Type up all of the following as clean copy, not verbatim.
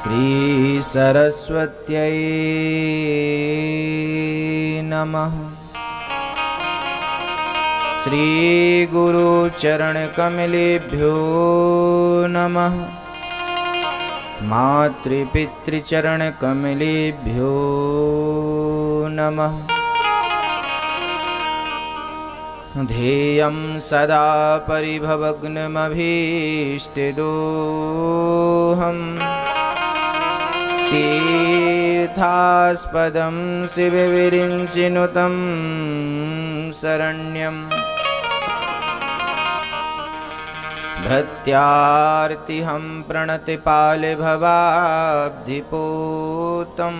श्री सरस्वत्यै नमः। श्री गुरु चरण कमलेभ्यो नमः। मातृपितृचरण कमलेभ्यो नमः। ध्येयं सदा परिभवग्नमभीष्टदोहम् तीर्थास्पदं शिवविरिञ्चिनुतं शरण्यम् भृत्यार्तिहं प्रणतिपालभवाब्धिपूतं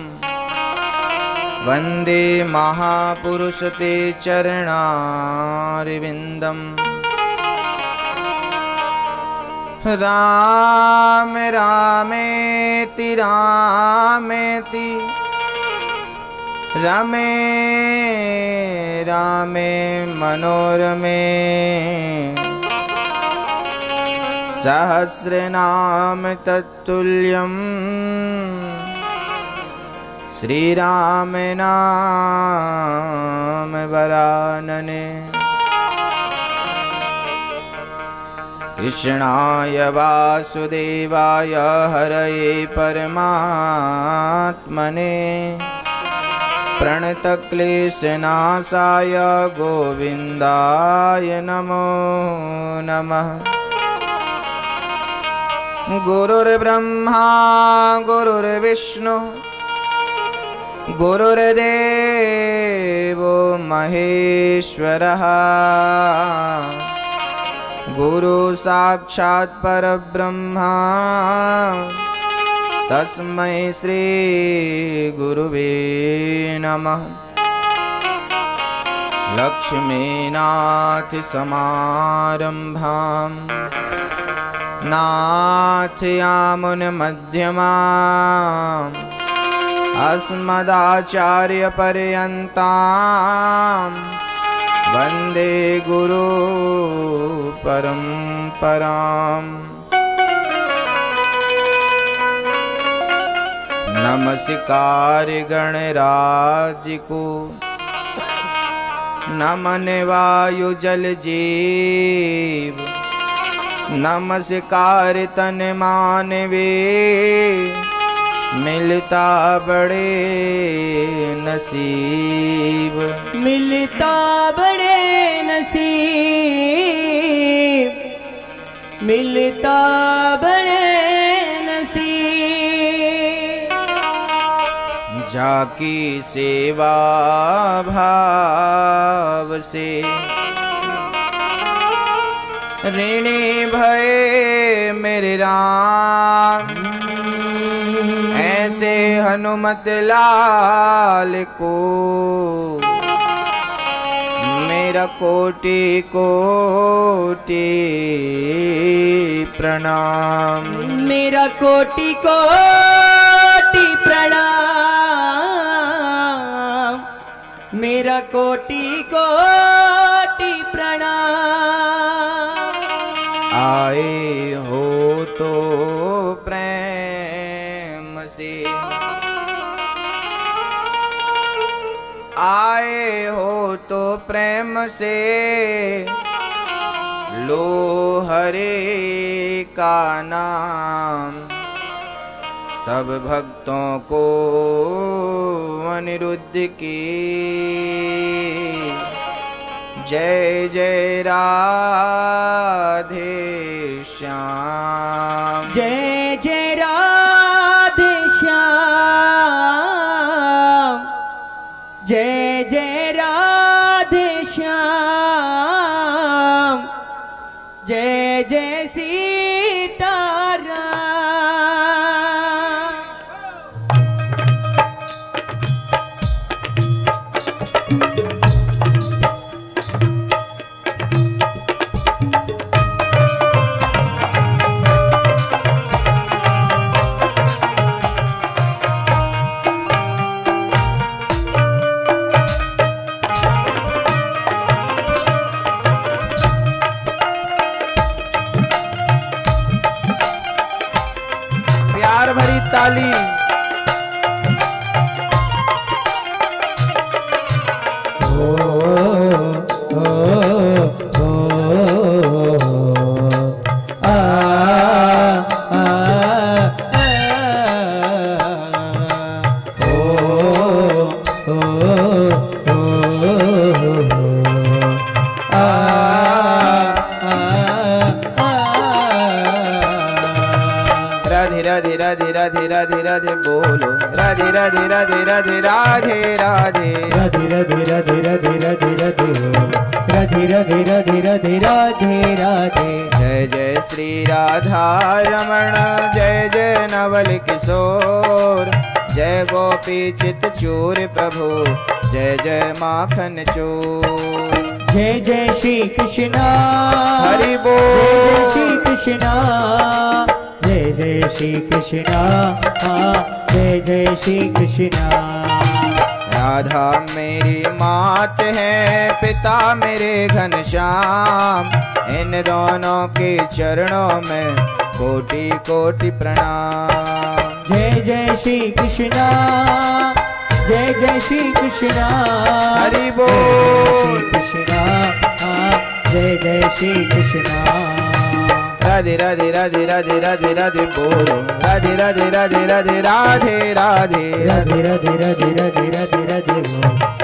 वन्दे महापुरुष ते चरणारविन्दम्। राम रामेति रामेति रमे रामे मनोरमे सहस्रनाम तत्तुल्यं श्रीराम नाम वरानने। कृष्णाय वासुदेवाय हरये परमात्मने प्रणतक्लेशनाशाय गोविन्दाय नमो नमः। गुरुर्ब्रह्मा गुरुर्विष्णु गुरुर्देवो महेश्वरः गुरु साक्षात् परब्रह्मा तस्मै श्री गुरुवे नमः। लक्ष्मीनाथ समारंभां नाथयामुनमध्यमाम् अस्मदाचार्यपर्यन्तां वन्दे गुरु परम्पराम्। नमस्कार गणराज को नमन वायु जल जीव नमस्कार तन मानवे मिलता बड़े नसीब मिलता बड़े नसीब मिलता बड़े नसीब। जाकी सेवा भाव से ऋणी भये मेरे राम ऐसे हनुमत लाल को मेरा कोटि कोटि प्रणाम। मेरा कोटि कोटि प्रणाम मेरा कोटि कोटि प्रणाम। आए हो तो प्रेम से आए हो तो प्रेम से लो हरे का नाम। सब भक्तों को अनिरुद्ध की जय जय राधे श्याम जय जय राधे श्याम जय जय राधे श्याम जय जय सीताराम। प्यार भरी ताली। राधे राधे राधे राधे राधे बोलो, राधे राधे राधे राधे राधे राधे राधे राधे राधे राधे राधे राधे राधे राधे राधे राधे राधे। जय जय श्री राधा रमण, जय जय नवल किशोर, जय गोपी चित चूर प्रभु, जय जय माखन चोर। जय जय श्री कृष्णा हरि बोल, जय श्री कृष्णा, जय जय श्री कृष्णा, जय जय श्री कृष्णा। राधा मेरी मात है, पिता मेरे घनश्याम, इन दोनों के चरणों में कोटि कोटि प्रणाम। जय जय श्री कृष्णा, जय जय श्री कृष्णा, हरि बोल, श्री कृष्णा, जय जय श्री कृष्णा। राधे राधे राधे राधे राधे राधे बोलो, राधे राधे राधे राधे राधे राधे राधे राधे राधे राधे राधे राधे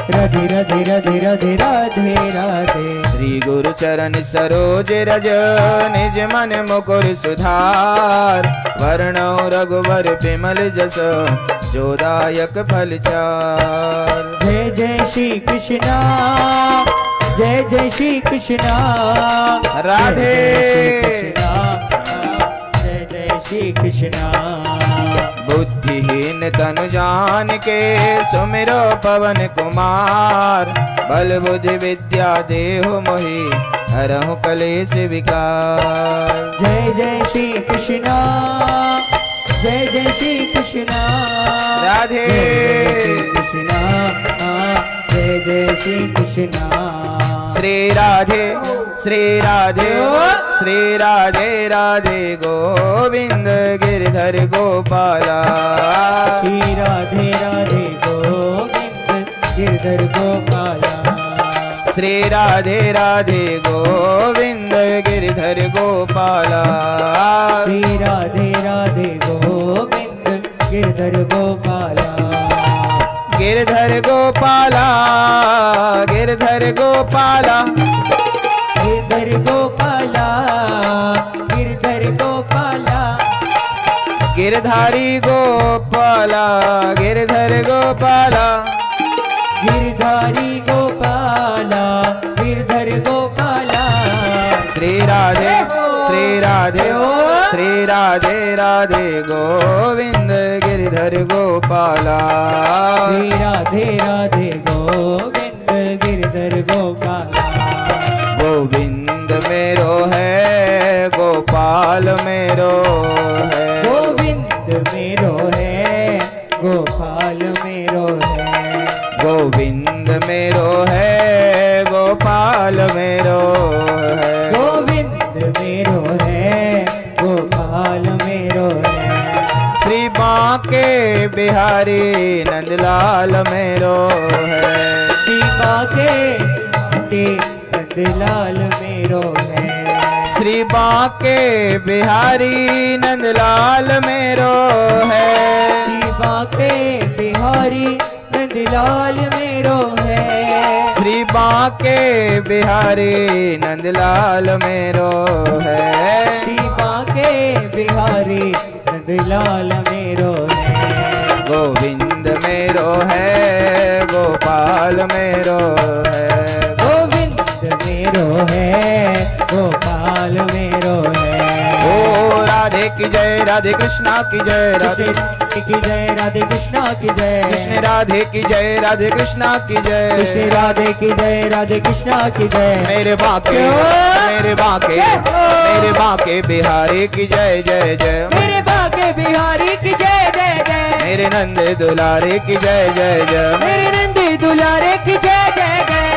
राधे राधे राधे राधे राधे राधे। श्री गुरु चरण सरोज रज, निज मन मुकुर सुधार, वर्णो रघुवर बिमल जस, जोदायक फल चार। जय जय श्री कृष्णा, जय जय श्री कृष्णा, राधे जय जय श्री कृष्णा। बुद्धिहीन तनु जान के सुमिरो पवन कुमार, बल बुद्धि विद्या देहु मोहि, हरहु कलेश विकार। जय जय श्री कृष्णा, जय जय श्री कृष्णा, राधे कृष्णा, जय जय श्री कृष्णा। श्री राधे श्री राधे श्री राधे राधे गोविंद गिरधर गोपाला। श्री राधे राधे गोविंद गिरधर गोपाला। श्री राधे राधे गोविंद गिरधर गोपाला। श्री राधे राधे गोविंद गिरधर गोपाला। गिरधर गोपाला, गिरधर गोपाला, गिरधर गोपाला, गिरधर गोपाला। गिरधारी गोपाला, गिरधर गोपाला, गिरधारी गोपाला, गिरधर गोपाला। श्री राधे श्री राधे श्री राधे राधे गोविंद गिरधर गोपाला। श्री राधे राधे गोविंद गिरधर गोपाला। गोविंद मेरो है, गोपाल मेरो है, गोविंद मेरो है, गोपाल मेरो है। गोविंद मेरो है, गोपाल मेरो है, गोविंद मेरो है, गोपाल मेरो है। श्री बांके बिहारी नंदलाल मेरो है, श्री बांके नंदलाल मेरो है। श्री बांके बिहारी नंदलाल मेरो है, श्री बांके बिहारी नंदलाल मेरो है। श्री बांके बिहारी नंदलाल मेरो है, श्री बांके बिहारी नंदलाल मेरो है। गोविंद मेरो है, गोपाल मेरो है, गोविंद मेरो है, गोपाल मेरो है। ओ राधे की जय, राधे कृष्णा की जय, राधे की जय, राधे कृष्णा की जय। कृष्ण राधे की जय, राधे कृष्णा की जय, कृष्ण राधे की जय, राधे कृष्णा की जय। मेरे बांके मेरे बांके मेरे बांके बिहारी की जय जय जय, मेरे बांके बिहारी की जय जय जय। मेरे नंद दुलारे की जय जय जय, मेरे नंदी दुलारे की जय जय जय।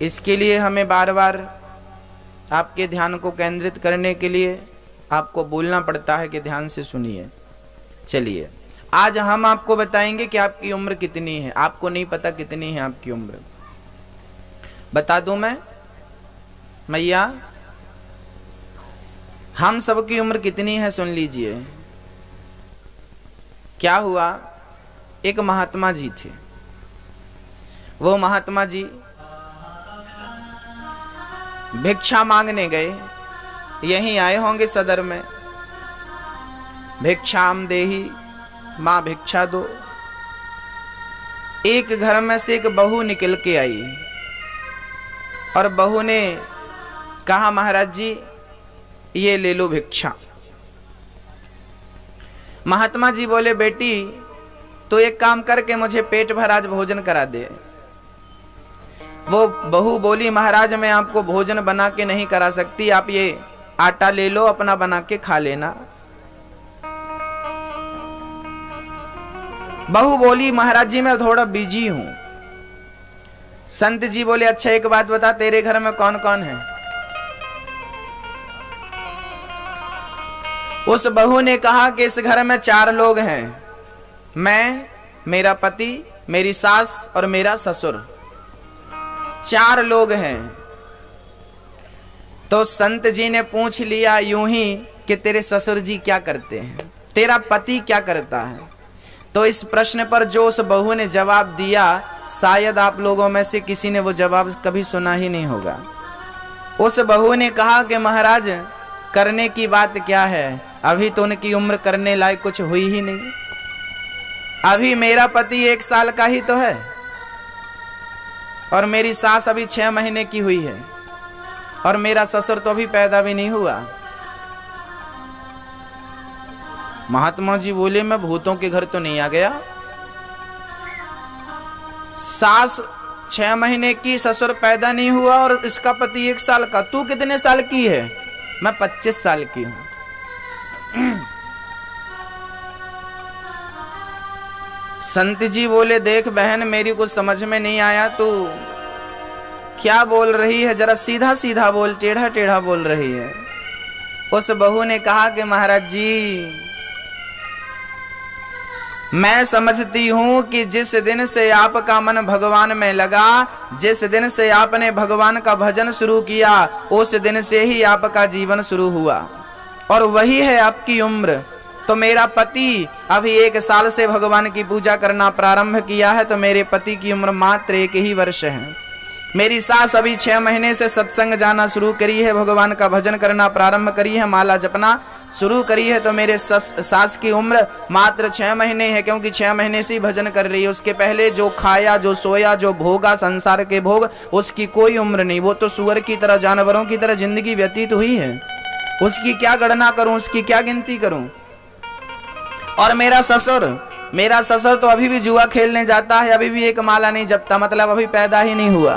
इसके लिए हमें बार बार आपके ध्यान को केंद्रित करने के लिए आपको बोलना पड़ता है कि ध्यान से सुनिए। चलिए, आज हम आपको बताएंगे कि आपकी उम्र कितनी है। आपको नहीं पता कितनी है आपकी उम्र, बता दूं मैं मैया, हम सबकी उम्र कितनी है सुन लीजिए। क्या हुआ, एक महात्मा जी थे। वो महात्मा जी भिक्षा मांगने गए, यहीं आए होंगे सदर में। भिक्षाम देही, मां भिक्षा दो। एक घर में से एक बहू निकल के आई और बहू ने कहा, महाराज जी ये ले लो भिक्षा। महात्मा जी बोले, बेटी तो एक काम करके मुझे पेट भर आज भोजन करा दे। वो बहू बोली, महाराज मैं आपको भोजन बना के नहीं करा सकती, आप ये आटा ले लो, अपना बना के खा लेना। बहू बोली, महाराज जी मैं थोड़ा बिजी हूं। संत जी बोले, अच्छा एक बात बता, तेरे घर में कौन कौन है? उस बहू ने कहा कि इस घर में 4 लोग हैं, मैं, मेरा पति, मेरी सास और मेरा ससुर, 4 लोग हैं। तो संत जी ने पूछ लिया यूं ही कि तेरे ससुर जी क्या करते हैं, तेरा पति क्या करता है? तो इस प्रश्न पर जो उस बहू ने जवाब दिया, शायद आप लोगों में से किसी ने वो जवाब कभी सुना ही नहीं होगा। उस बहू ने कहा कि महाराज करने की बात क्या है, अभी तो उनकी उम्र करने लायक कुछ हुई ही नहीं। अभी मेरा पति 1 साल का ही तो है और मेरी सास अभी 6 महीने की हुई है और मेरा ससुर तो अभी पैदा भी नहीं हुआ। महात्मा जी बोले, मैं भूतों के घर तो नहीं आ गया। सास 6 महीने की, ससुर पैदा नहीं हुआ और इसका पति 1 साल का। तू कितने साल की है? मैं 25 साल की हूं। संत जी बोले, देख बहन मेरी कुछ समझ में नहीं आया, तू क्या बोल रही है, जरा सीधा सीधा बोल, टेढ़ा टेढ़ा बोल रही है। उस बहू ने कहा कि महाराज जी मैं समझती हूं कि जिस दिन से आपका मन भगवान में लगा, जिस दिन से आपने भगवान का भजन शुरू किया, उस दिन से ही आपका जीवन शुरू हुआ और वही है आपकी उम्र। तो मेरा पति अभी 1 साल से भगवान की पूजा करना प्रारंभ किया है, तो मेरे पति की उम्र मात्र 1 ही वर्ष है। मेरी सास अभी 6 महीने से सत्संग जाना शुरू करी है, भगवान का भजन करना प्रारंभ करी है, माला जपना शुरू करी है, तो मेरे सास की उम्र मात्र 6 महीने है, क्योंकि 6 महीने से ही भजन कर रही है। उसके पहले जो खाया, जो सोया, जो भोगा संसार के भोग, उसकी कोई उम्र नहीं। वो तो सुअर की तरह, जानवरों की तरह जिंदगी व्यतीत हुई है। उसकी क्या गणना करूं, उसकी क्या गिनती करूं? और मेरा ससुर तो अभी भी जुआ खेलने जाता है, अभी भी 1 माला नहीं जपता, मतलब अभी पैदा ही नहीं हुआ।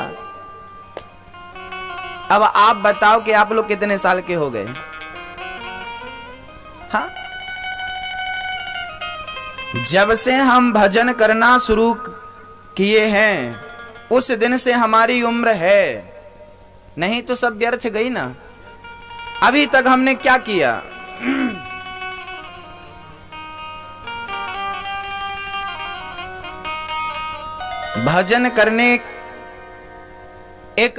अब आप बताओ कि आप लोग कितने साल के हो गए? हाँ, जब से हम भजन करना शुरू किए हैं उस दिन से हमारी उम्र है, नहीं तो सब व्यर्थ गई ना। अभी तक हमने क्या किया? भजन करने एक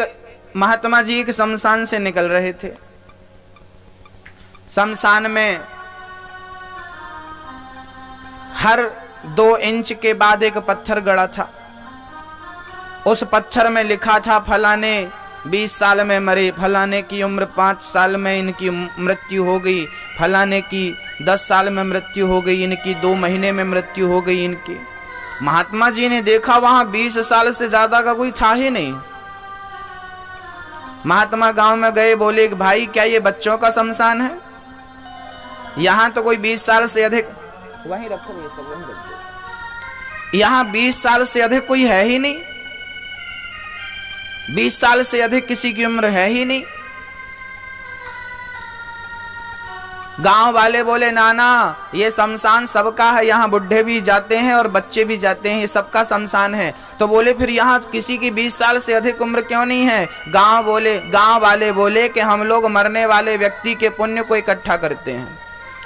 महात्मा जी एक शमशान से निकल रहे थे। शमशान में हर 2 इंच के बाद एक पत्थर गड़ा था। उस पत्थर में लिखा था, फलाने 20 साल में मरे, फलाने की उम्र 5 साल में इनकी मृत्यु हो गई, फलाने की 10 साल में मृत्यु हो गई, इनकी 2 महीने में मृत्यु हो गई इनकी। महात्मा जी ने देखा वहां 20 साल से ज्यादा का कोई था ही नहीं। महात्मा गांव में गए, बोले कि भाई क्या ये बच्चों का शमशान है? यहां तो कोई 20 साल से अधिक, वहीं रखो ये सब, वहीं रख दो। यहां 20 साल से अधिक कोई है ही नहीं, 20 साल से अधिक किसी की उम्र है ही नहीं। गांव वाले बोले नाना ये शमशान सबका है, यहाँ बुढ़े भी जाते हैं और बच्चे भी जाते हैं, ये सबका शमशान है। तो बोले फिर यहाँ किसी की 20 साल से अधिक उम्र क्यों नहीं है? गांव वाले बोले कि हम लोग मरने वाले व्यक्ति के पुण्य को इकट्ठा करते हैं।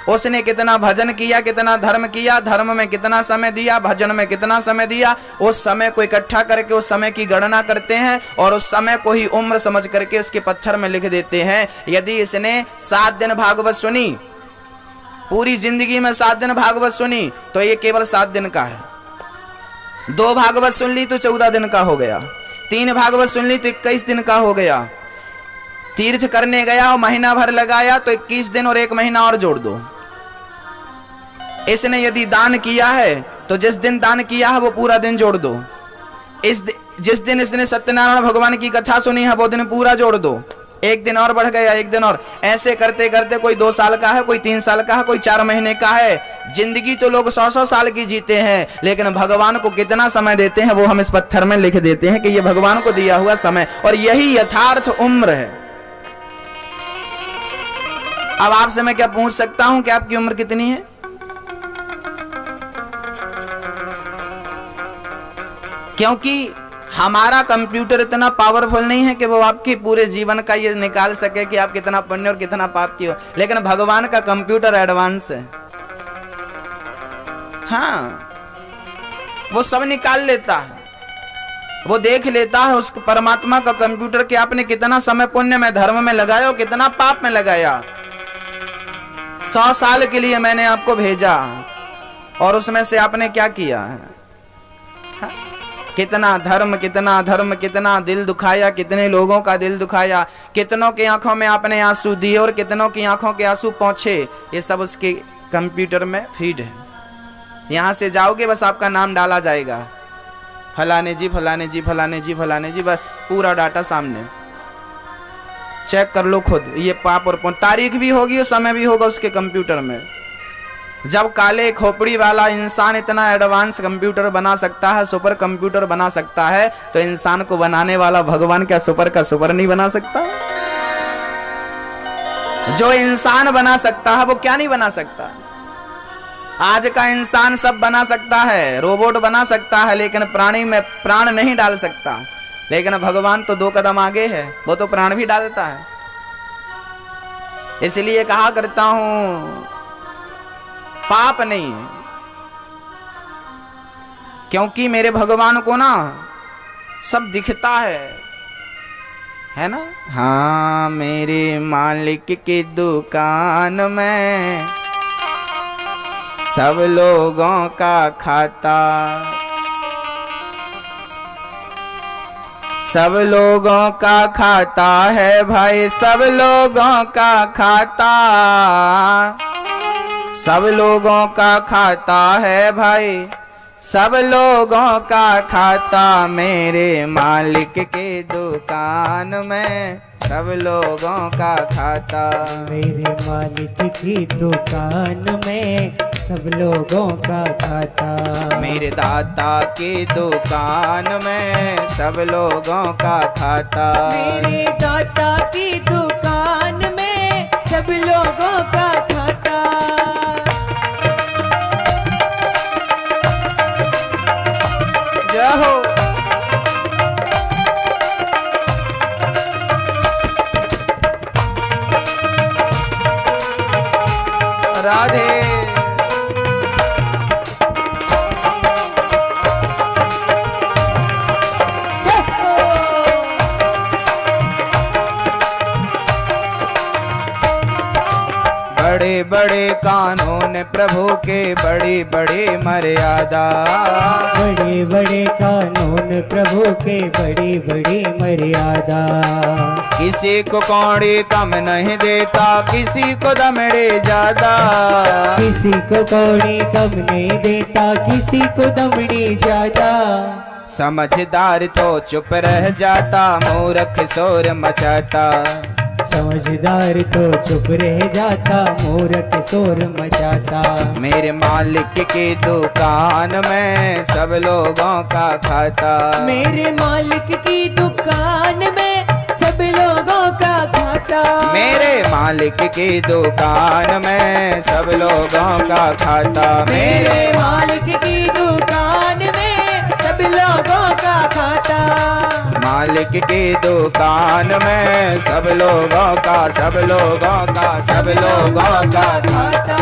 उसने कितना भजन किया, कितना धर्म किया, धर्म में कितना समय दिया, भजन में कितना समय दिया, उस समय को इकट्ठा करके उस समय की गणना करते हैं और उस समय को ही उम्र समझ करके उसके पत्थर में लिख देते हैं। यदि इसने 7 दिन भागवत सुनी, पूरी जिंदगी में 7 दिन भागवत सुनी, तो ये केवल 7 दिन का है। 2 भागवत सुन ली तो 14 दिन का हो गया, 3 भागवत सुन ली तो 21 दिन का हो गया। तीर्थ करने गया और महीना भर लगाया तो 21 दिन और 1 महीना और जोड़ दो। इसने यदि दान किया है तो जिस दिन दान किया है वो पूरा दिन जोड़ दो। जिस दिन इसने सत्यनारायण भगवान की कथा सुनी है वो दिन पूरा जोड़ दो। 1 दिन और बढ़ गया, 1 दिन और, ऐसे करते करते कोई 2 साल का है, कोई 3 साल का है, कोई 4 महीने का है। जिंदगी तो लोग 100-100 साल की जीते हैं, लेकिन भगवान को कितना समय देते हैं वो हम इस पत्थर में लिख देते हैं कि ये भगवान को दिया हुआ समय, और यही यथार्थ उम्र है। अब आपसे मैं क्या पूछ सकता हूं कि आपकी उम्र कितनी है? क्योंकि हमारा कंप्यूटर इतना पावरफुल नहीं है कि वो आपके पूरे जीवन का ये निकाल सके कि आप कितना पुण्य और कितना पाप किए हो, लेकिन भगवान का कंप्यूटर एडवांस है। हाँ, वो सब निकाल लेता है, वो देख लेता है उस परमात्मा का कंप्यूटर कि आपने कितना समय पुण्य में, धर्म में लगाया और कितना पाप में लगाया। 100 साल के लिए मैंने आपको भेजा और उसमें से आपने क्या किया है? हाँ? कितना धर्म, कितना दिल दुखाया, कितने लोगों का दिल दुखाया, कितनों की आंखों में आपने आंसू दिए और कितनों की आंखों के आंसू पहुंचे। ये सब उसके कंप्यूटर में फीड है। यहां से जाओगे बस आपका नाम डाला जाएगा, फलाने जी फलाने जी फलाने जी फलाने जी, बस पूरा डाटा सामने। चेक कर लो खुद, ये पाप और पुण्य, तारीख भी होगी और समय भी होगा उसके कंप्यूटर में। जब काले खोपड़ी वाला इंसान इतना एडवांस कंप्यूटर बना सकता है, सुपर कंप्यूटर बना सकता है, तो इंसान को बनाने वाला भगवान क्या सुपर का सुपर नहीं बना सकता? जो इंसान बना सकता है वो क्या नहीं बना सकता? आज का इंसान सब बना सकता है, रोबोट बना सकता है, लेकिन प्राणी में प्राण नहीं डाल सकता। लेकिन भगवान तो 2 कदम आगे है, वो तो प्राण भी डालता है। इसलिए कहा करता हूं पाप नहीं, क्योंकि मेरे भगवान को ना सब दिखता है ना। हाँ, मेरे मालिक की दुकान में सब लोगों का खाता, सब लोगों का खाता है भाई, सब लोगों का खाता, सब लोगों का खाता है भाई, सब लोगों का खाता। मेरे मालिक के दुकान में सब लोगों का खाता, मेरे मालिक की दुकान में सब लोगों का खाता, मेरे दाता की दुकान में सब लोगों का खाता, मेरे दाता की दुकान में सब लोगों का खाता। जय हो। राधे। बड़े बड़े कानून प्रभु के, बड़ी बड़ी मर्यादा, बड़े बड़े कानून प्रभु के, बड़ी बड़ी मर्यादा। किसी को कौड़ी कम नहीं देता, किसी को दमड़े ज्यादा, किसी को कौड़ी कम नहीं देता, किसी को दमड़ी ज्यादा। समझदार तो चुप रह जाता, मूर्ख शोर मचाता, समझदार तो चुप रह जाता, मूर्ख शोर मचाता। मेरे मालिक की दुकान में सब लोगों का खाता, मेरे मालिक की दुकान में सब लोगों का खाता। खाता। मेरे मालिक की दुकान में सब लोगों का खाता। मेरे मालिक की दुकान में सब लोगों का खाता। मालिक की दुकान में सब लोगों का, सब लोगों का, सब लोगों का खाता।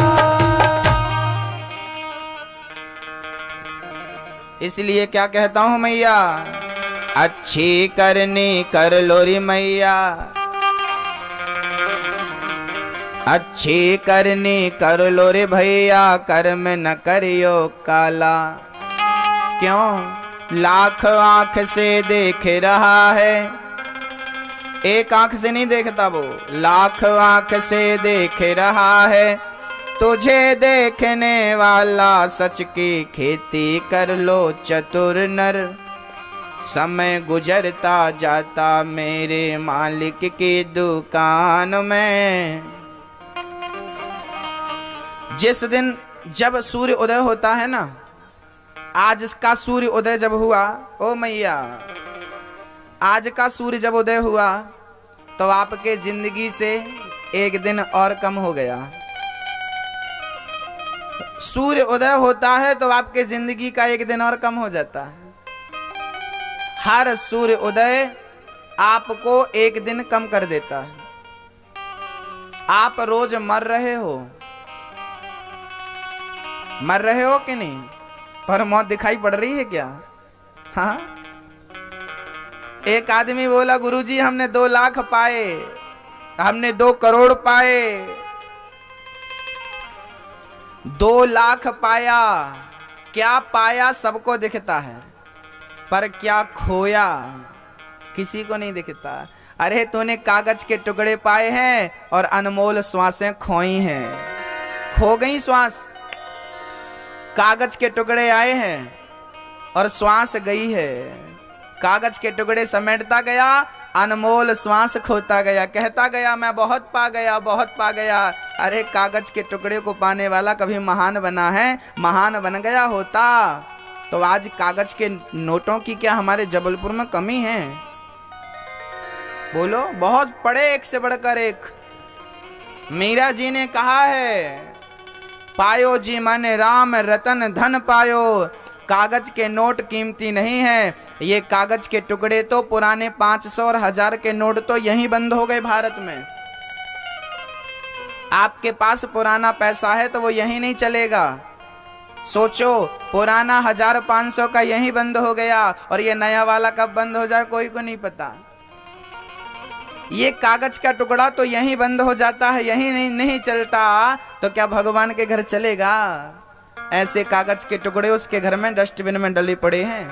इसलिए क्या कहता हूं मैया, अच्छी करनी कर लो री मैया, अच्छी करनी कर लो रे भैया, कर्म न करियो काला। क्यों? लाख आंख से देख रहा है, एक आंख से नहीं देखता वो, लाख आंख से देख रहा है। तुझे देखने वाला सच की खेती कर लो चतुर नर। समय गुजरता जाता मेरे मालिक की दुकान में। जिस दिन जब सूर्य उदय होता है ना, आज का सूर्य उदय जब हुआ, ओ मैया, आज का सूर्य जब उदय हुआ तो आपके जिंदगी से एक दिन और कम हो गया। सूर्य उदय होता है तो आपके जिंदगी का एक दिन और कम हो जाता है। हर सूर्य उदय आपको एक दिन कम कर देता है। आप रोज मर रहे हो, मर रहे हो कि नहीं? पर मौत दिखाई पड़ रही है क्या? हाँ, एक आदमी बोला, गुरुजी हमने 2 लाख पाए, हमने 2 करोड़ पाए। 2 लाख पाया, क्या पाया सबको दिखता है, पर क्या खोया किसी को नहीं दिखता। अरे तूने कागज के टुकड़े पाए हैं और अनमोल श्वासें खोई हैं। खो गई श्वास, कागज के टुकड़े आए हैं और श्वास गई है। कागज के टुकड़े समेटता गया, अनमोल श्वास खोता गया, कहता गया मैं बहुत पा गया, बहुत पा गया। अरे कागज के टुकड़े को पाने वाला कभी महान बना है? महान बन गया होता तो आज कागज के नोटों की क्या हमारे जबलपुर में कमी है? बोलो, बहुत पड़े एक से बढ़कर एक। मीरा जी ने कहा है, पायो जी मन राम रतन धन पायो। कागज के नोट कीमती नहीं है, ये कागज के टुकड़े तो पुराने 500 और 1000 के नोट तो यहीं बंद हो गए भारत में। आपके पास पुराना पैसा है तो वो यहीं नहीं चलेगा। सोचो, पुराना 1500 का यहीं बंद हो गया और ये नया वाला कब बंद हो जाए कोई को नहीं पता। ये कागज का टुकड़ा तो यहीं बंद हो जाता है, यहीं नहीं चलता, तो क्या भगवान के घर चलेगा? ऐसे कागज के टुकड़े उसके घर में डस्टबिन में डले पड़े हैं।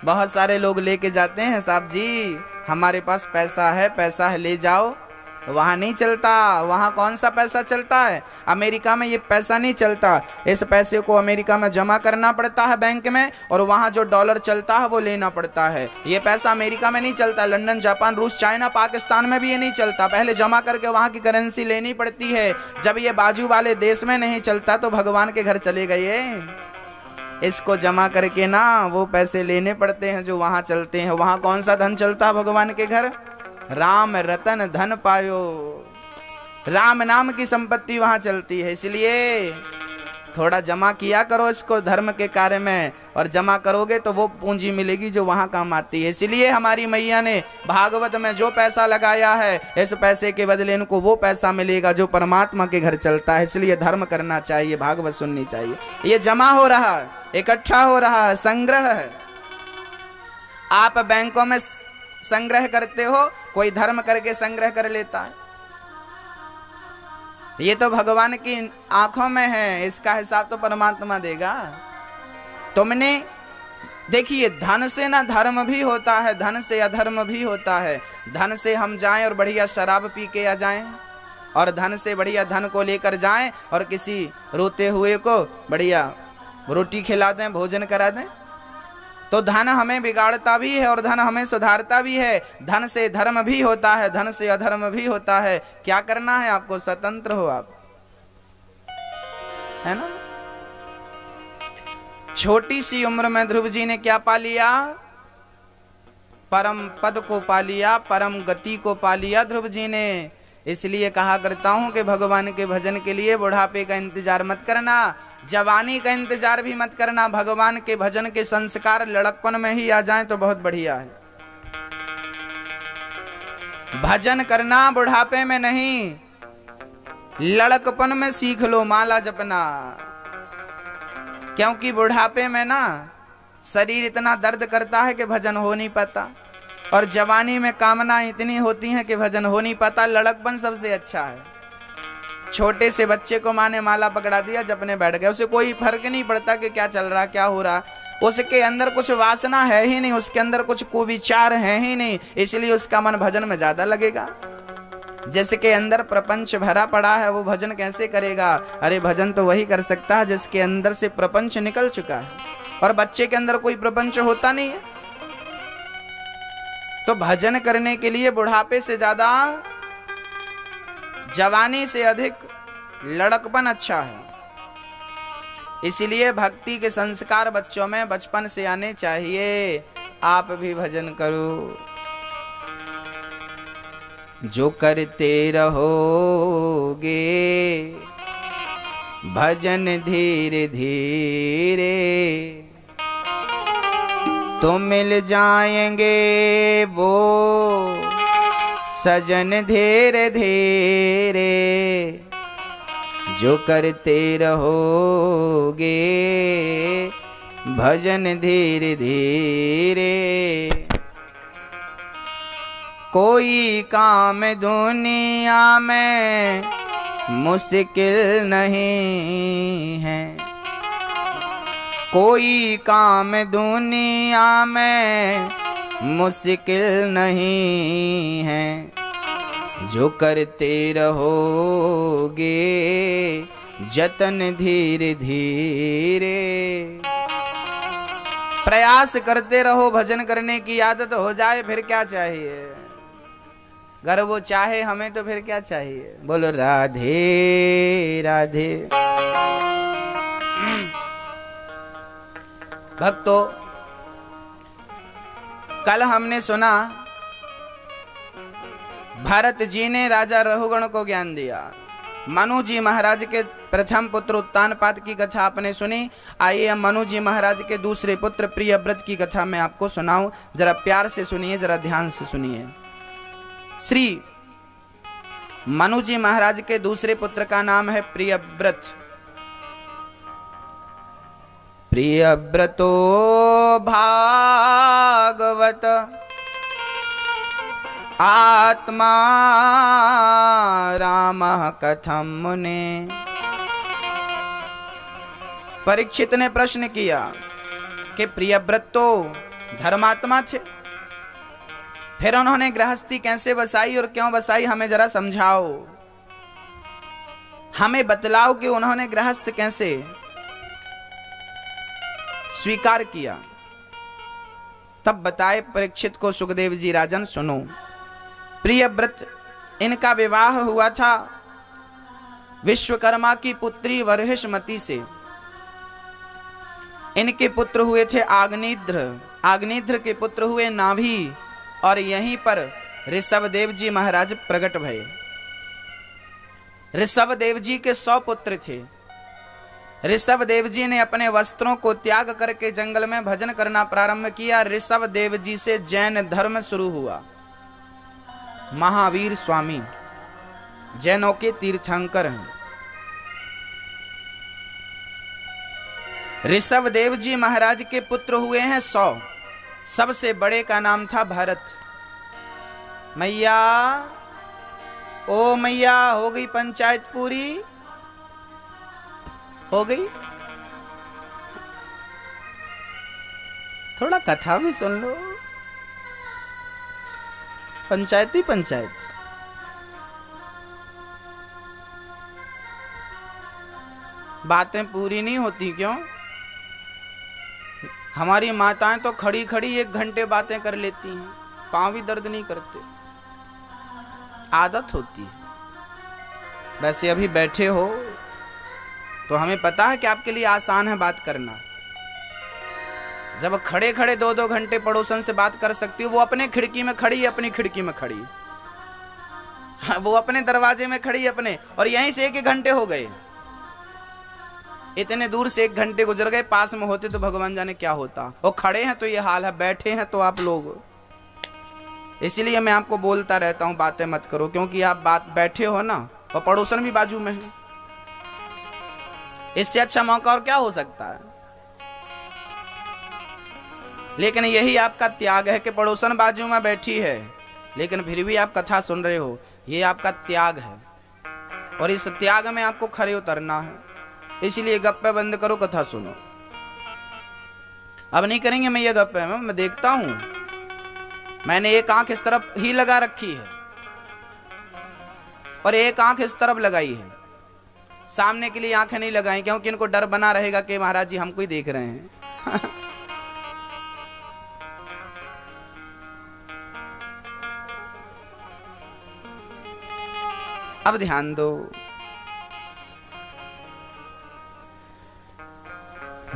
बहुत सारे लोग लेके जाते हैं, साहब जी हमारे पास पैसा है ले जाओ। वहां नहीं चलता। वहां कौन सा पैसा चलता है? अमेरिका में ये पैसा नहीं चलता। इस पैसे को अमेरिका में जमा करना पड़ता है बैंक में, और वहां जो डॉलर चलता है वो लेना पड़ता है। ये पैसा अमेरिका में नहीं चलता। लंदन, जापान, रूस, चाइना, पाकिस्तान में भी ये नहीं चलता। पहले जमा करके वहां की करेंसी लेनी पड़ती है। जब ये बाजू वाले देश में नहीं चलता तो भगवान के घर चले गए। इसको जमा करके ना वो पैसे लेने पड़ते हैं जो वहां चलते हैं। वहां कौन सा धन चलता है भगवान के घर? राम रतन धन पायो। राम नाम की संपत्ति वहां चलती है। इसलिए थोड़ा जमा किया करो इसको धर्म के कार्य में, और जमा करोगे तो वो पूंजी मिलेगी जो वहां काम आती है। इसलिए हमारी मैया ने भागवत में जो पैसा लगाया है, इस पैसे के बदले इनको वो पैसा मिलेगा जो परमात्मा के घर चलता है। इसलिए धर्म करना चाहिए, भागवत सुननी चाहिए। ये जमा हो रहा है, इकट्ठा हो रहा है, संग्रह है। आप बैंकों में संग्रह करते हो, कोई धर्म करके संग्रह कर लेता है। ये तो भगवान की आंखों में है, इसका हिसाब तो परमात्मा देगा। तुमने देखिए, धन से ना धर्म भी होता है, धन से अधर्म भी होता है। धन से हम जाएं और बढ़िया शराब पी के आ जाएं, और धन से बढ़िया धन को लेकर जाएं और किसी रोते हुए को बढ़िया रोटी खिला दें, भोजन करा दें, तो धन हमें बिगाड़ता भी है और धन हमें सुधारता भी है। धन से धर्म भी होता है, धन से अधर्म भी होता है। क्या करना है आपको? स्वतंत्र हो आप, है ना। छोटी सी उम्र में ध्रुव जी ने क्या पा लिया? परम पद को पा लिया, परम गति को पा लिया ध्रुव जी ने। इसलिए कहा करता हूं कि भगवान के भजन के लिए बुढ़ापे का इंतजार मत करना, जवानी का इंतजार भी मत करना। भगवान के भजन के संस्कार लड़कपन में ही आ जाएं तो बहुत बढ़िया है। भजन करना बुढ़ापे में नहीं, लड़कपन में सीख लो माला जपना। क्योंकि बुढ़ापे में ना शरीर इतना दर्द करता है कि भजन हो नहीं पाता, और जवानी में कामना इतनी होती है कि भजन हो नहीं पाता। लड़कपन सबसे अच्छा है। छोटे से बच्चे को माँ ने माला पकड़ा दिया, जपने बैठ गया, उसे कोई फर्क नहीं पड़ता कि क्या चल रहा क्या हो रहा। उसके अंदर कुछ वासना है ही नहीं, उसके अंदर कुछ कुविचार है ही नहीं, इसलिए उसका मन भजन में ज्यादा लगेगा। जिसके अंदर प्रपंच भरा पड़ा है वो भजन कैसे करेगा? अरे भजन तो वही कर सकता है जिसके अंदर से प्रपंच निकल चुका है, और बच्चे के अंदर कोई प्रपंच होता नहीं है। तो भजन करने के लिए बुढ़ापे से ज्यादा, जवानी से अधिक लड़कपन अच्छा है। इसलिए भक्ति के संस्कार बच्चों में बचपन से आने चाहिए। आप भी भजन करो, जो करते रहोगे भजन धीरे धीरे, तो मिल जाएंगे वो सजन धीरे धीरे। जो करते रहोगे भजन धीरे धीरे, कोई काम दुनिया में मुश्किल नहीं है, कोई काम दुनिया में मुश्किल नहीं है। जो करते रहोगे जतन धीरे धीरे, प्रयास करते रहो, भजन करने की आदत हो जाए, फिर क्या चाहिए? अगर वो चाहे हमें तो फिर क्या चाहिए? बोलो राधे राधे। भक्तों, कल हमने सुना भरत जी ने राजा रघुगण को ज्ञान दिया। मनु जी महाराज के प्रथम पुत्र उत्तानपाद की कथा आपने सुनी। आइए हम मनु जी महाराज के दूसरे पुत्र प्रियव्रत की कथा मैं आपको सुनाऊं। जरा प्यार से सुनिए, जरा ध्यान से सुनिए। श्री मनु जी महाराज के दूसरे पुत्र का नाम है प्रियव्रत। प्रियव्रतो भागवत आत्मा रामः कथम मुने। परीक्षित ने प्रश्न किया कि प्रियव्रत तो धर्मात्मा थे, फिर उन्होंने गृहस्थी कैसे बसाई और क्यों बसाई, हमें जरा समझाओ, हमें बतलाओ कि उन्होंने गृहस्थ कैसे स्वीकार किया। तब बताए परीक्षित को सुखदेव जी राजन, सुनो। प्रियव्रत, इनका विवाह हुआ था विश्वकर्मा की पुत्री वर्हिष्मति से। इनके पुत्र हुए थे आग्नेध्र, आग्नेध्र के पुत्र हुए नाभि, और यहीं पर ऋषभदेव जी महाराज प्रकट भये। ऋषभदेव जी के 100 पुत्र थे। ऋषभदेव जी ने अपने वस्त्रों को त्याग करके जंगल में भजन करना प्रारंभ किया। ऋषभदेव जी से जैन धर्म शुरू हुआ। महावीर स्वामी जैनों के तीर्थंकर हैं। ऋषभदेव जी महाराज के पुत्र हुए हैं 100। सबसे बड़े का नाम था भरत। मैया, ओ मैया, हो गई पंचायत पूरी? हो गई? थोड़ा कथा भी सुन लो। पंचायत ही पंचायत। बातें पूरी नहीं होती क्यों? हमारी माताएं तो खड़ी खड़ी 1 घंटे बातें कर लेती हैं, पांव भी दर्द नहीं करते। आदत होती है। वैसे अभी बैठे हो तो हमें पता है कि आपके लिए आसान है बात करना, जब खड़े खड़े 2-2 घंटे पड़ोसन से बात कर सकती हो, वो अपने खिड़की में खड़ी, अपनी खिड़की में खड़ी, वो अपने दरवाजे में खड़ी अपने, और यहीं से 1-1 घंटे हो गए, इतने दूर से 1 घंटे गुजर गए, पास में होते तो भगवान जाने क्या होता। वो खड़े हैं तो ये हाल है, बैठे हैं तो आप लोग। इसीलिए मैं आपको बोलता रहता हूं बातें मत करो, क्योंकि आप बैठे हो ना और पड़ोसन भी बाजू में है, इससे अच्छा मौका और क्या हो सकता है। लेकिन यही आपका त्याग है कि पड़ोसन बाजू में बैठी है लेकिन फिर भी आप कथा सुन रहे हो, ये आपका त्याग है, और इस त्याग में आपको खड़े उतरना है। इसलिए गप्पे बंद करो, कथा सुनो। अब नहीं करेंगे मैं ये गप्पे, मैं देखता हूं, मैंने एक आंख इस तरफ ही लगा रखी है और एक आंख इस तरफ लगाई है, सामने के लिए आंखें नहीं लगाई, क्योंकि इनको डर बना रहेगा कि महाराज जी हमको ही देख रहे हैं। अब ध्यान दो,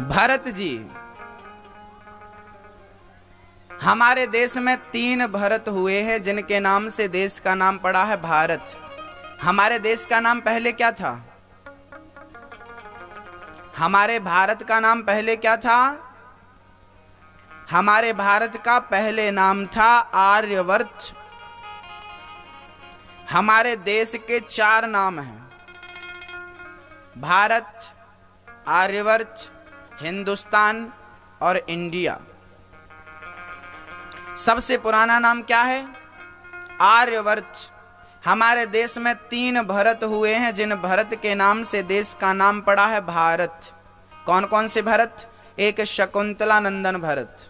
भरत जी, हमारे देश में 3 भरत हुए हैं जिनके नाम से देश का नाम पड़ा है भारत। हमारे देश का नाम पहले क्या था? हमारे भारत का नाम पहले क्या था? हमारे भारत का पहले नाम था आर्यवर्त। हमारे देश के 4 नाम हैं, भारत, आर्यवर्त, हिंदुस्तान और इंडिया। सबसे पुराना नाम क्या है? आर्यवर्त। हमारे देश में 3 भरत हुए हैं जिन भरत के नाम से देश का नाम पड़ा है भारत। कौन कौन से भरत? एक शकुंतला नंदन भरत,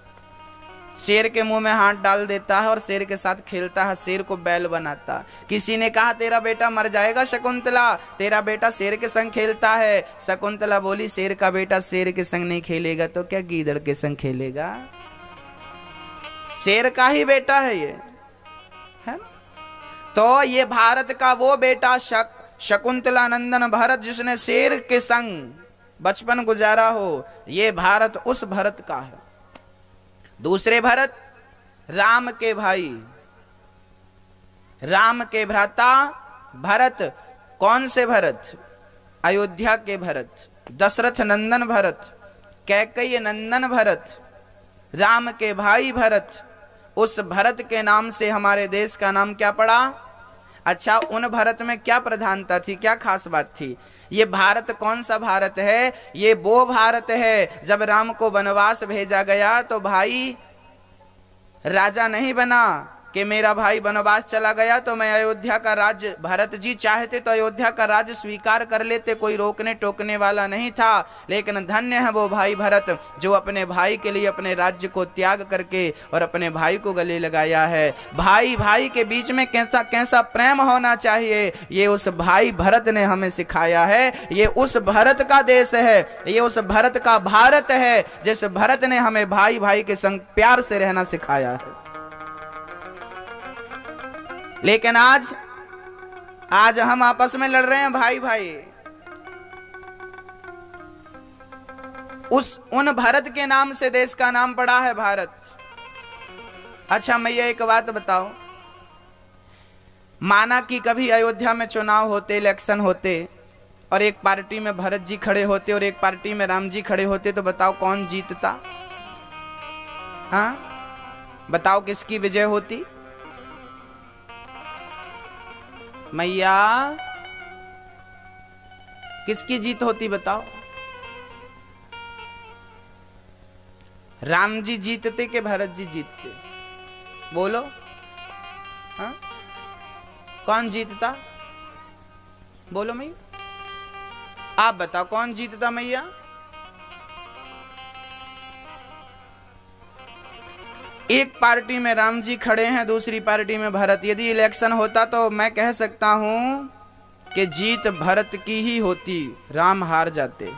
शेर के मुंह में हाथ डाल देता है और शेर के साथ खेलता है, शेर को बैल बनाता। किसी ने कहा तेरा बेटा मर जाएगा शकुंतला, तेरा बेटा शेर के संग खेलता है। शकुंतला बोली शेर का बेटा शेर के संग नहीं खेलेगा तो क्या गीदड़ के संग खेलेगा? शेर का ही बेटा है ये, है ना? तो ये भारत का वो बेटा शकुंतला नंदन भरत जिसने शेर के संग बचपन गुजारा हो, ये भारत उस भरत का है। दूसरे भरत राम के भाई, राम के भ्राता भरत। कौन से भरत? अयोध्या के भरत, दशरथ नंदन भरत, कैकेयी नंदन भरत, राम के भाई भरत। उस भरत के नाम से हमारे देश का नाम क्या पड़ा? अच्छा, उन भरत में क्या प्रधानता थी, क्या खास बात थी? ये भारत कौन सा भारत है? ये वो भारत है जब राम को वनवास भेजा गया तो भाई राजा नहीं बना कि मेरा भाई वनवास चला गया तो मैं अयोध्या का राज्य, भरत जी चाहते तो अयोध्या का राज्य स्वीकार कर लेते, कोई रोकने टोकने वाला नहीं था। लेकिन धन्य है वो भाई भरत जो अपने भाई के लिए अपने राज्य को त्याग करके और अपने भाई को गले लगाया है। भाई भाई के बीच में कैसा कैसा प्रेम होना चाहिए, ये उस भाई भरत ने हमें सिखाया है। ये उस भरत का देश है, ये उस भरत का भारत है जिस भरत ने हमें भाई भाई के संग प्यार से रहना सिखाया है। लेकिन आज हम आपस में लड़ रहे हैं भाई भाई। उन भरत के नाम से देश का नाम पड़ा है भारत। अच्छा मैया एक बात बताओ, माना कि कभी अयोध्या में चुनाव होते, इलेक्शन होते और एक पार्टी में भरत जी खड़े होते और एक पार्टी में राम जी खड़े होते, तो बताओ कौन जीतता? हाँ बताओ किसकी विजय होती? मैया किसकी जीत होती बताओ? राम जी जीतते कि भरत जी जीतते? बोलो। हाँ कौन जीतता? बोलो मैया, आप बताओ कौन जीतता मैया? एक पार्टी में राम जी खड़े हैं, दूसरी पार्टी में भरत। यदि इलेक्शन होता तो मैं कह सकता हूं कि जीत भरत की ही होती, राम हार जाते।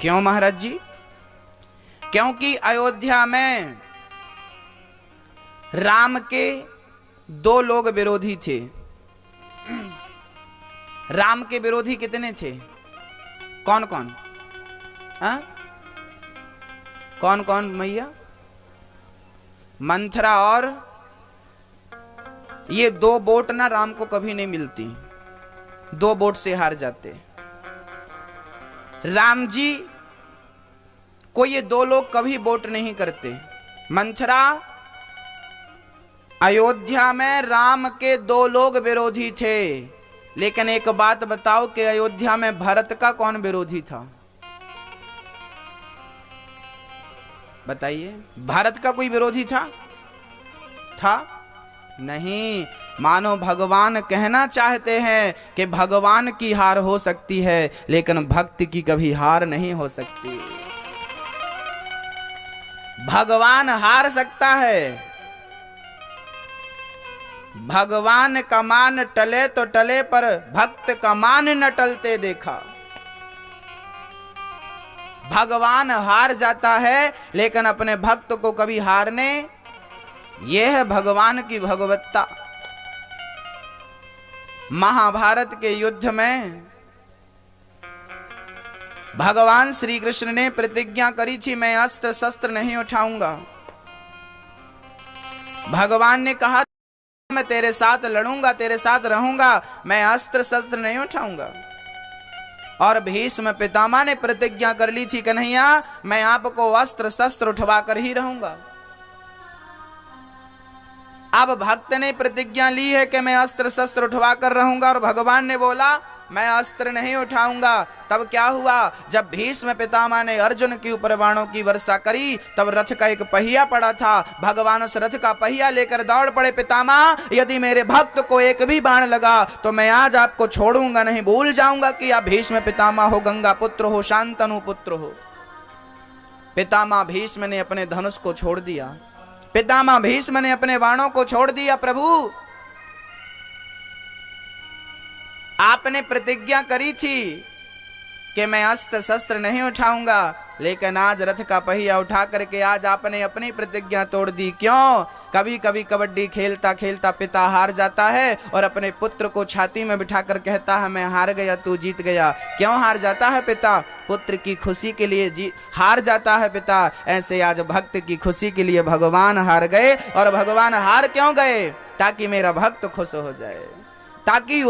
क्यों महाराज जी? क्योंकि अयोध्या में राम के 2 लोग विरोधी थे। राम के विरोधी कितने थे? कौन कौन? हाँ कौन कौन मैया? मंथरा और ये दो वोट ना राम को कभी नहीं मिलती, 2 वोट से हार जाते। राम जी को ये 2 लोग कभी वोट नहीं करते। मंथरा, अयोध्या में राम के 2 लोग विरोधी थे, लेकिन एक बात बताओ कि अयोध्या में भरत का कौन विरोधी था? बताइए, भारत का कोई विरोधी था? नहीं। मानो भगवान कहना चाहते हैं कि भगवान की हार हो सकती है, लेकिन भक्त की कभी हार नहीं हो सकती। भगवान हार सकता है, भगवान का मान टले तो टले, पर भक्त का मान न टलते देखा। भगवान हार जाता है, लेकिन अपने भक्त को कभी हारने, यह है भगवान की भगवत्ता। महाभारत के युद्ध में भगवान श्री कृष्ण ने प्रतिज्ञा करी थी, मैं अस्त्र शस्त्र नहीं उठाऊंगा। भगवान ने कहा मैं तेरे साथ लड़ूंगा, तेरे साथ रहूंगा, मैं अस्त्र शस्त्र नहीं उठाऊंगा। और भीष्म पितामह ने प्रतिज्ञा कर ली थी, कन्हैया मैं आपको अस्त्र शस्त्र उठवा कर ही रहूंगा। अब भक्त ने प्रतिज्ञा ली है कि मैं अस्त्र शस्त्र उठवा कर रहूंगा, और भगवान ने बोला मैं अस्त्र नहीं उठाऊंगा। तब क्या हुआ? जब भीष्म पितामह ने अर्जुन के ऊपर बाणों की वर्षा करी, तब रथ का एक पहिया पड़ा था। भगवान उस रथ का पहिया लेकर दौड़ पड़े। पितामह, यदि मेरे भक्त को एक भी बाण लगा तो मैं आज आपको छोड़ूंगा नहीं, भूल जाऊंगा कि आप भीष्म पितामह हो, गंगा पुत्र हो, शांतनु पुत्र हो। पितामह भीष्म ने अपने धनुष को छोड़ दिया, पितामह भीष्म ने अपने बाणों को छोड़ दिया। प्रभु, आपने प्रतिज्ञा करी थी कि मैं अस्त्र शस्त्र नहीं उठाऊंगा, लेकिन आज रथ का पहिया उठा करके आज आपने अपनी प्रतिज्ञा तोड़ दी। क्यों? कभी कभी कबड्डी खेलता खेलता पिता हार जाता है और अपने पुत्र को छाती में बिठा कर कहता है मैं हार गया, तू जीत गया। क्यों हार जाता है पिता? पुत्र की खुशी के लिए हार जाता है पिता। ऐसे आज भक्त की खुशी के लिए भगवान हार गए। और भगवान हार क्यों गए? ताकि मेरा भक्त खुश हो जाए, ताकि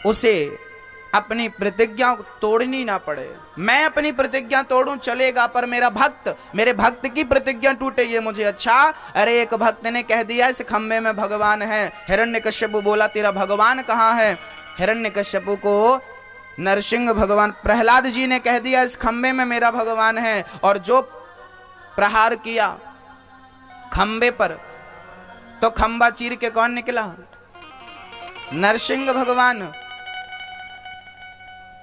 उसे अपनी प्रतिज्ञा तोड़नी ना पड़े। मैं अपनी प्रतिज्ञा तोड़ूं चलेगा, पर मेरे भक्त की प्रतिज्ञा टूटे ये मुझे अच्छा। अरे एक भक्त ने कह दिया इस खंबे में भगवान है। हिरण्यकश्यपु बोला तेरा भगवान कहाँ है? हिरण्यकश्यपु को नरसिंह भगवान प्रहलाद जी ने कह दिया इस खंबे में मेरा भगवान है। और जो प्रहार किया खंबे पर, तो खंबा चीर के कौन निकला? नरसिंह भगवान।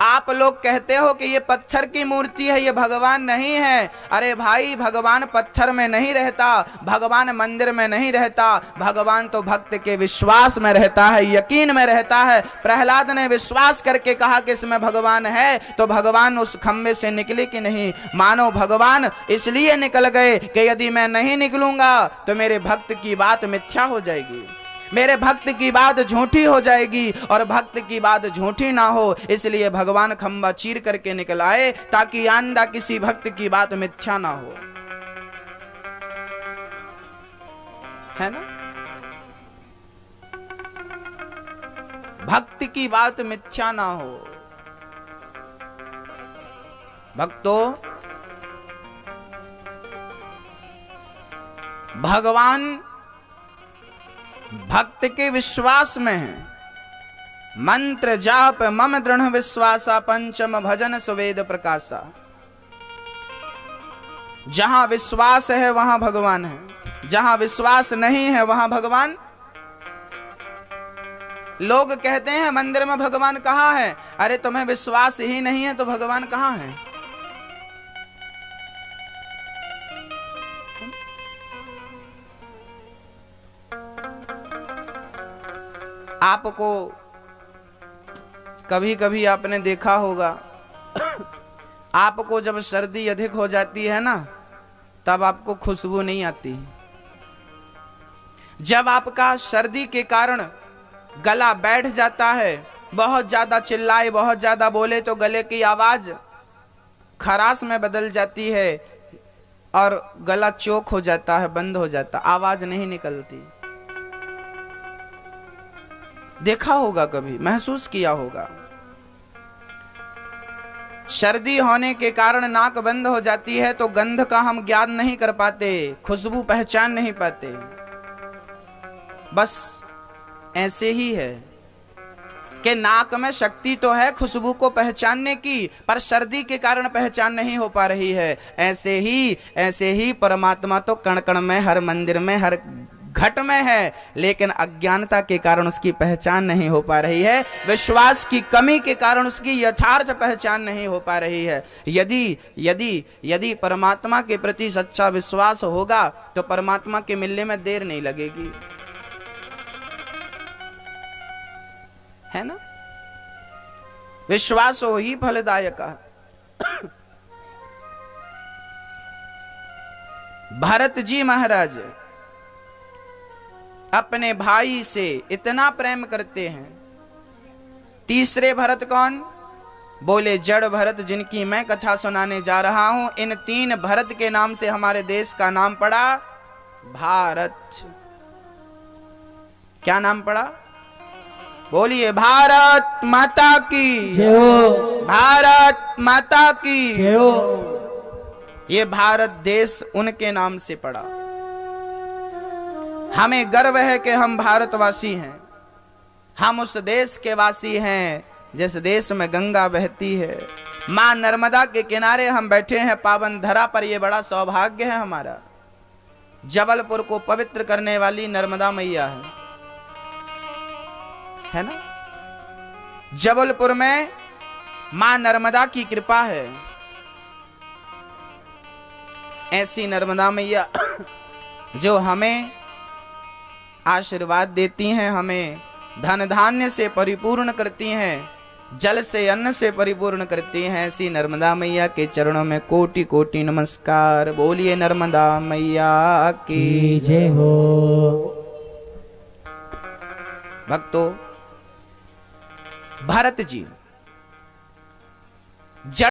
आप लोग कहते हो कि ये पत्थर की मूर्ति है, ये भगवान नहीं है। अरे भाई, भगवान पत्थर में नहीं रहता, भगवान मंदिर में नहीं रहता, भगवान तो भक्त के विश्वास में रहता है, यकीन में रहता है। प्रहलाद ने विश्वास करके कहा कि इसमें भगवान है, तो भगवान उस खंबे से निकले कि नहीं? मानो भगवान इसलिए निकल गए कि यदि मैं नहीं निकलूंगा तो मेरे भक्त की बात मिथ्या हो जाएगी, मेरे भक्त की बात झूठी हो जाएगी। और भक्त की बात झूठी ना हो, इसलिए भगवान खंबा चीर करके निकल आए, ताकि आंदा किसी भक्त की बात मिथ्या ना हो, है ना? भक्त की बात मिथ्या ना हो। भक्तों, भगवान भक्त के विश्वास में है। मंत्र जाप मम दृढ़ विश्वासा, पंचम भजन सुवेद प्रकाशा। जहां विश्वास है वहां भगवान है, जहां विश्वास नहीं है वहां भगवान। लोग कहते हैं मंदिर में भगवान कहाँ है? अरे तुम्हें विश्वास ही नहीं है तो भगवान कहाँ है? आपको कभी कभी आपने देखा होगा, आपको जब सर्दी अधिक हो जाती है ना, तब आपको खुशबू नहीं आती। जब आपका सर्दी के कारण गला बैठ जाता है, बहुत ज्यादा चिल्लाए, बहुत ज्यादा बोले तो गले की आवाज खराश में बदल जाती है और गला चोक हो जाता है, बंद हो जाता, आवाज नहीं निकलती। देखा होगा, कभी महसूस किया होगा। सर्दी होने के कारण नाक बंद हो जाती है तो गंध का हम ज्ञान नहीं कर पाते, खुशबू पहचान नहीं पाते। बस ऐसे ही है कि नाक में शक्ति तो है खुशबू को पहचानने की, पर सर्दी के कारण पहचान नहीं हो पा रही है। ऐसे ही परमात्मा तो कण कण में, हर मंदिर में, हर घट में है, लेकिन अज्ञानता के कारण उसकी पहचान नहीं हो पा रही है। विश्वास की कमी के कारण उसकी यथार्थ पहचान नहीं हो पा रही है। यदि परमात्मा के प्रति सच्चा विश्वास होगा तो परमात्मा के मिलने में देर नहीं लगेगी, है ना। विश्वास हो ही फलदायक। भरत जी महाराज अपने भाई से इतना प्रेम करते हैं। तीसरे भरत कौन? बोले जड़ भरत, जिनकी मैं कथा सुनाने जा रहा हूं। इन 3 भरत के नाम से हमारे देश का नाम पड़ा भारत। क्या नाम पड़ा? बोलिए भारत माता की जय हो, भारत माता की जय हो। ये भारत देश उनके नाम से पड़ा। हमें गर्व है कि हम भारतवासी हैं। हम उस देश के वासी हैं जिस देश में गंगा बहती है। मां नर्मदा के किनारे हम बैठे हैं पावन धरा पर। यह बड़ा सौभाग्य है हमारा। जबलपुर को पवित्र करने वाली नर्मदा मैया है ना। जबलपुर में मां नर्मदा की कृपा है। ऐसी नर्मदा मैया जो हमें आशीर्वाद देती हैं, हमें धन धान्य से परिपूर्ण करती हैं, जल से अन्न से परिपूर्ण करती हैं। ऐसी नर्मदा मैया के चरणों में कोटि कोटि नमस्कार। बोलिए नर्मदा मैया की जय हो। भक्तों, भरत जी